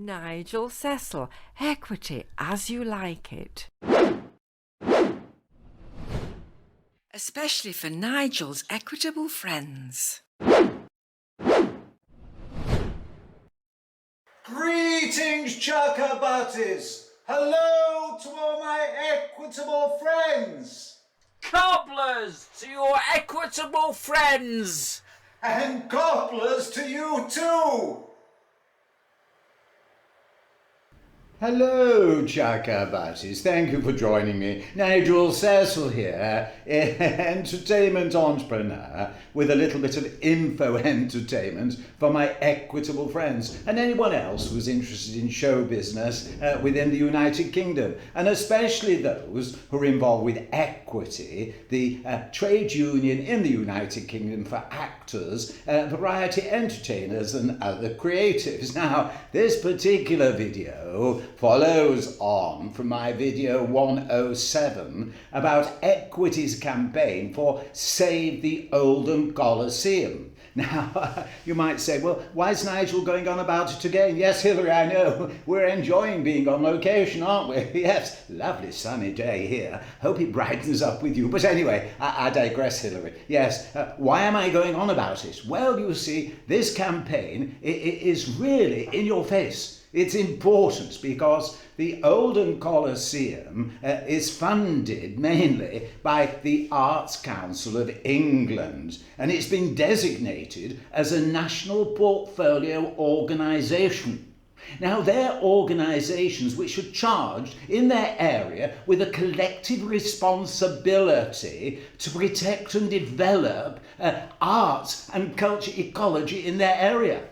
Nigel Cecil, equity as you like it. Especially for Nigel's equitable friends. Greetings, Chukka Butties! Hello to all my equitable friends! Cobblers to your equitable friends! And cobblers to you too! Hello, Chukka Butties. Thank you for joining me. Nigel Cecil here, entertainment entrepreneur with a little bit of info entertainment for my equitable friends and anyone else who's interested in show business within the United Kingdom, and especially those who are involved with Equity, the trade union in the United Kingdom for actors, variety entertainers and other creatives. Now, this particular video follows on from my video 107 about Equity's campaign for Save the Oldham Coliseum. Now, you might say, well, why is Nigel going on about it again? Yes, Hilary, I know. We're enjoying being on location, aren't we? Yes, lovely sunny day here. Hope it brightens up with you. But anyway, I digress, Hilary. Yes, why am I going on about it? Well, you see, this campaign is really in your face. It's important because the Oldham Coliseum is funded mainly by the Arts Council of England, and it's been designated as a national portfolio organisation. Now, they're organisations which are charged in their area with a collective responsibility to protect and develop arts and culture ecology in their area.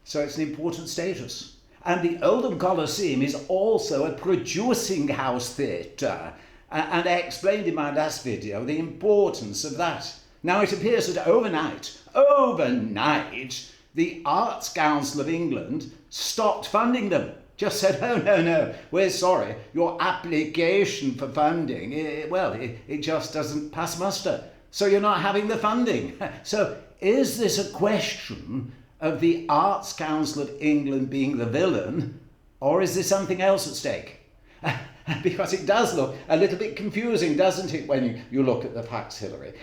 So it's an important status. And the Oldham Coliseum is also a producing house theatre. And I explained in my last video the importance of that. Now, it appears that overnight, the Arts Council of England stopped funding them. Just said, oh, no, we're sorry, your application for funding, it just doesn't pass muster. So you're not having the funding. So is this a question of the Arts Council of England being the villain, or is there something else at stake? Because it does look a little bit confusing, doesn't it, when you look at the facts, Hilary?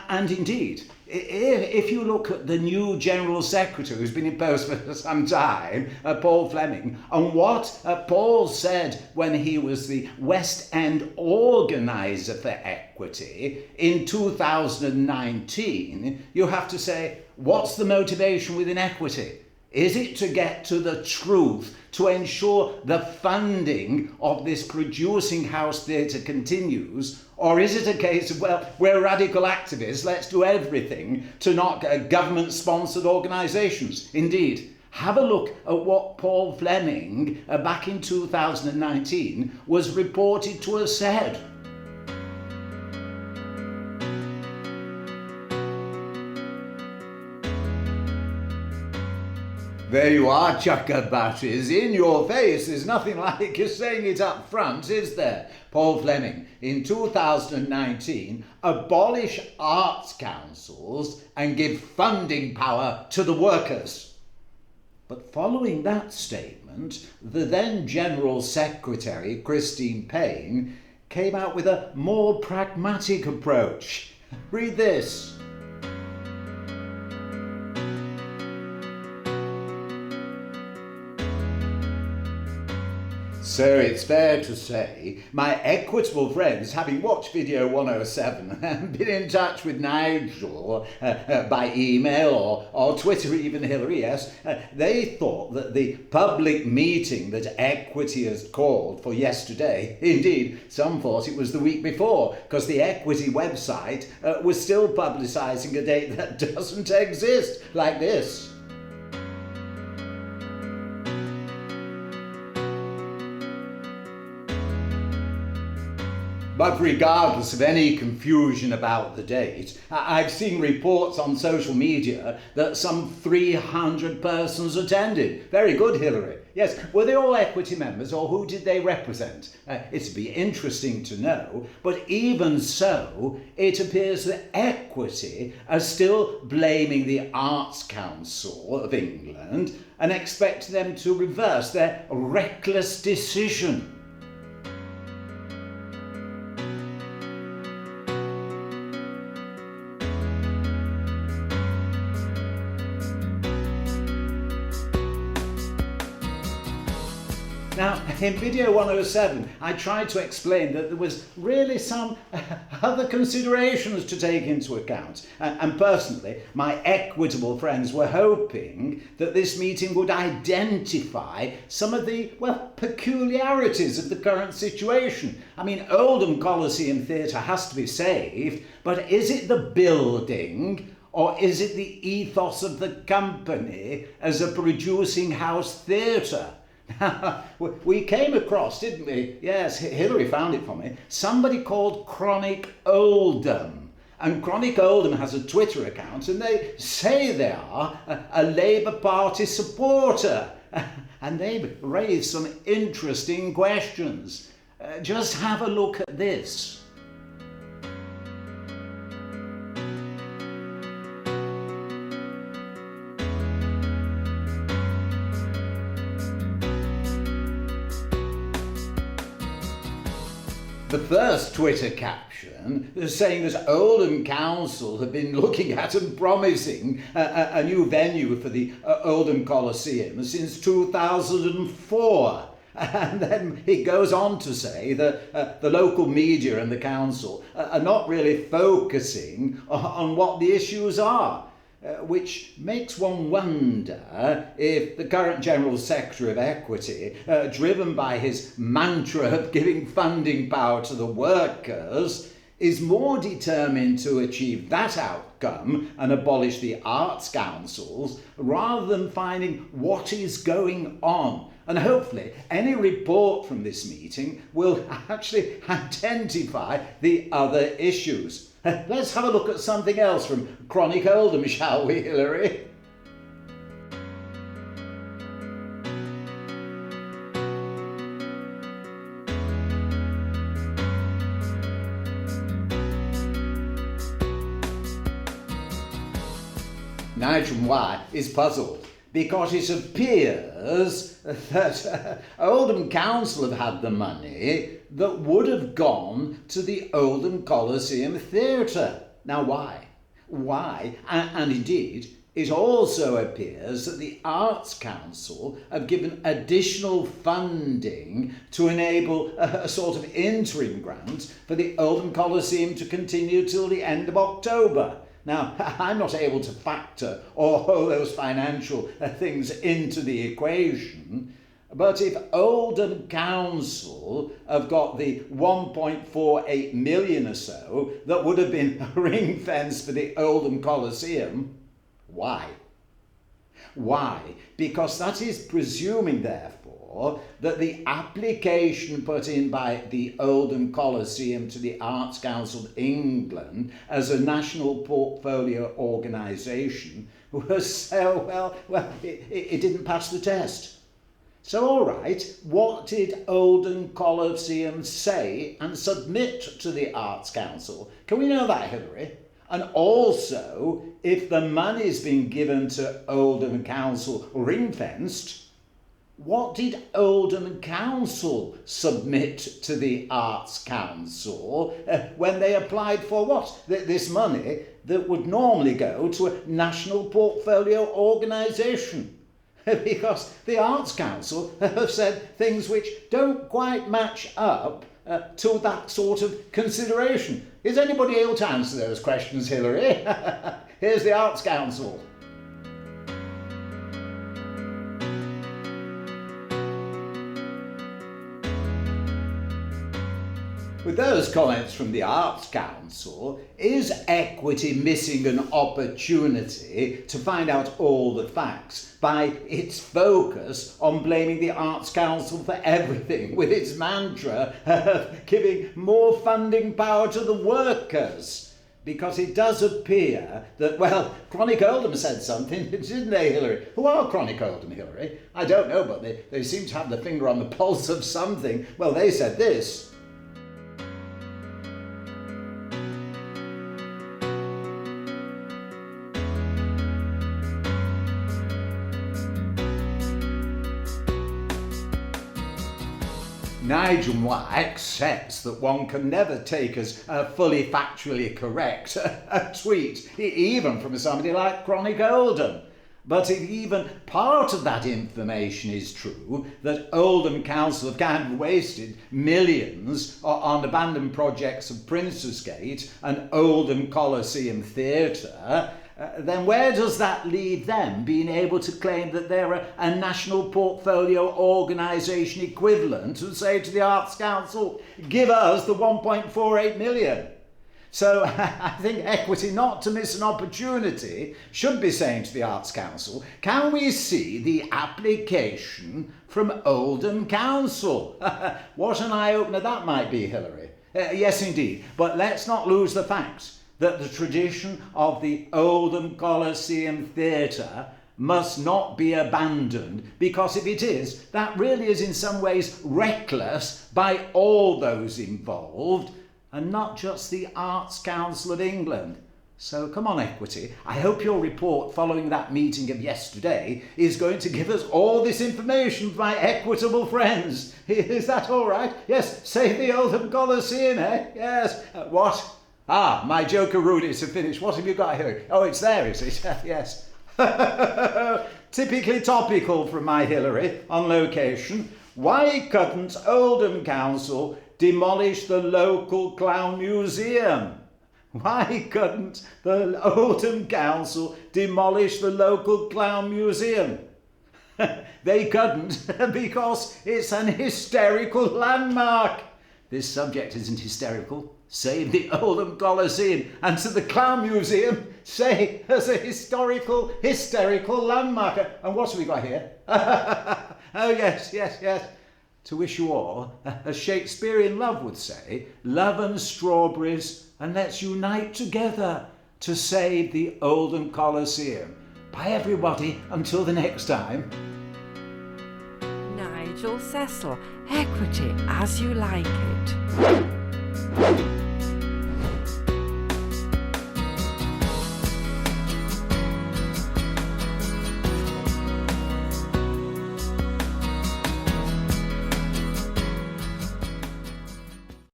And indeed, if you look at the new General Secretary, who's been in post for some time, Paul Fleming, and what Paul said when he was the West End organiser for Equity in 2019, you have to say, what's the motivation within Equity? Is it to get to the truth, to ensure the funding of this producing house theatre continues? Or is it a case of, well, we're radical activists, let's do everything to knock government-sponsored organisations? Indeed, have a look at what Paul Fleming, back in 2019, was reported to have said. There you are, Chukka Butties, in your face. There's nothing like you saying it up front, is there? Paul Fleming, in 2019, abolish arts councils and give funding power to the workers. But following that statement, the then General Secretary, Christine Payne, came out with a more pragmatic approach. Read this. So it's fair to say, my equitable friends, having watched video 107 and been in touch with Nigel by email or Twitter, even Hilary, yes, they thought that the public meeting that Equity has called for yesterday, indeed, some thought it was the week before, because the Equity website was still publicising a date that doesn't exist, like this. But regardless of any confusion about the date, I've seen reports on social media that some 300 persons attended. Very good, Hilary. Yes, were they all Equity members, or who did they represent? It'd be interesting to know, but even so, it appears that Equity are still blaming the Arts Council of England and expect them to reverse their reckless decision. Now, in video 107, I tried to explain that there was really some other considerations to take into account. And personally, my equitable friends were hoping that this meeting would identify some of the, peculiarities of the current situation. I mean, Oldham Coliseum Theatre has to be saved, but is it the building, or is it the ethos of the company as a producing house theatre? We came across, didn't we? Yes, Hilary found it for me. Somebody called Chronic Oldham. And Chronic Oldham has a Twitter account, and they say they are a Labour Party supporter. And they've raised some interesting questions. Just have a look at this. The first Twitter caption is saying that Oldham Council have been looking at and promising a new venue for the Oldham Coliseum since 2004. And then it goes on to say that the local media and the council are not really focusing on what the issues are. Which makes one wonder if the current General Secretary of Equity, driven by his mantra of giving funding power to the workers, is more determined to achieve that outcome and abolish the arts councils rather than finding what is going on. And hopefully any report from this meeting will actually identify the other issues. Let's have a look at something else from Chronic Oldham, shall we, Hilary? Nigel Y is puzzled because it appears that Oldham Council have had the money that would have gone to the Oldham Coliseum Theatre. Now why? Why? And indeed, it also appears that the Arts Council have given additional funding to enable a sort of interim grant for the Oldham Coliseum to continue till the end of October. Now, I'm not able to factor all those financial things into the equation, but if Oldham Council have got the 1.48 million or so that would have been ring-fenced for the Oldham Coliseum, why? Why? Because that is presuming, therefore, that the application put in by the Oldham Coliseum to the Arts Council of England as a national portfolio organisation was so, it didn't pass the test. So, all right, what did Oldham Coliseum say and submit to the Arts Council? Can we know that, Hilary? And also, if the money's been given to Oldham Council ring-fenced, what did Oldham Council submit to the Arts Council when they applied for what? This money that would normally go to a national portfolio organisation. Because the Arts Council have said things which don't quite match up to that sort of consideration. Is anybody able to answer those questions, Hilary? Here's the Arts Council. With those comments from the Arts Council, is Equity missing an opportunity to find out all the facts by its focus on blaming the Arts Council for everything, with its mantra of giving more funding power to the workers? Because it does appear that, Chronic Oldham said something, didn't they, Hilary? Who are Chronic Oldham, Hilary? I don't know, but they seem to have the finger on the pulse of something. Well, they said this. Nigel accepts that one can never take as fully factually correct a tweet, even from somebody like Chronic Oldham. But if even part of that information is true, that Oldham Council have kind of wasted millions on abandoned projects of Princessgate and Oldham Coliseum Theatre, then where does that leave them being able to claim that they're a national portfolio organisation equivalent and say to the Arts Council, give us the 1.48 million? So I think Equity, not to miss an opportunity, should be saying to the Arts Council, can we see the application from Oldham Council? What an eye-opener that might be, Hilary. Yes, indeed. But let's not lose the facts that the tradition of the Oldham Coliseum Theatre must not be abandoned, because if it is, that really is in some ways reckless by all those involved, and not just the Arts Council of England. So come on, Equity, I hope your report following that meeting of yesterday is going to give us all this information for my equitable friends. Is that all right? Yes, save the Oldham Coliseum, eh? Yes. What? Ah, my joker Rudy to finish. What have you got here? Oh, it's there, is it? Yes. Typically topical from my Hilary on location. Why couldn't Oldham Council demolish the local clown museum? Why couldn't the Oldham Council demolish the local clown museum? They couldn't because it's an hysterical landmark. This subject isn't hysterical. Save the Oldham Coliseum, and to the Clown Museum, say as a hysterical landmark. And what have we got here? Oh, yes. To wish you all, as Shakespearean love would say, love and strawberries, and let's unite together to save the Oldham Coliseum. Bye, everybody, until the next time. Nigel Cecil, Equity as you like it.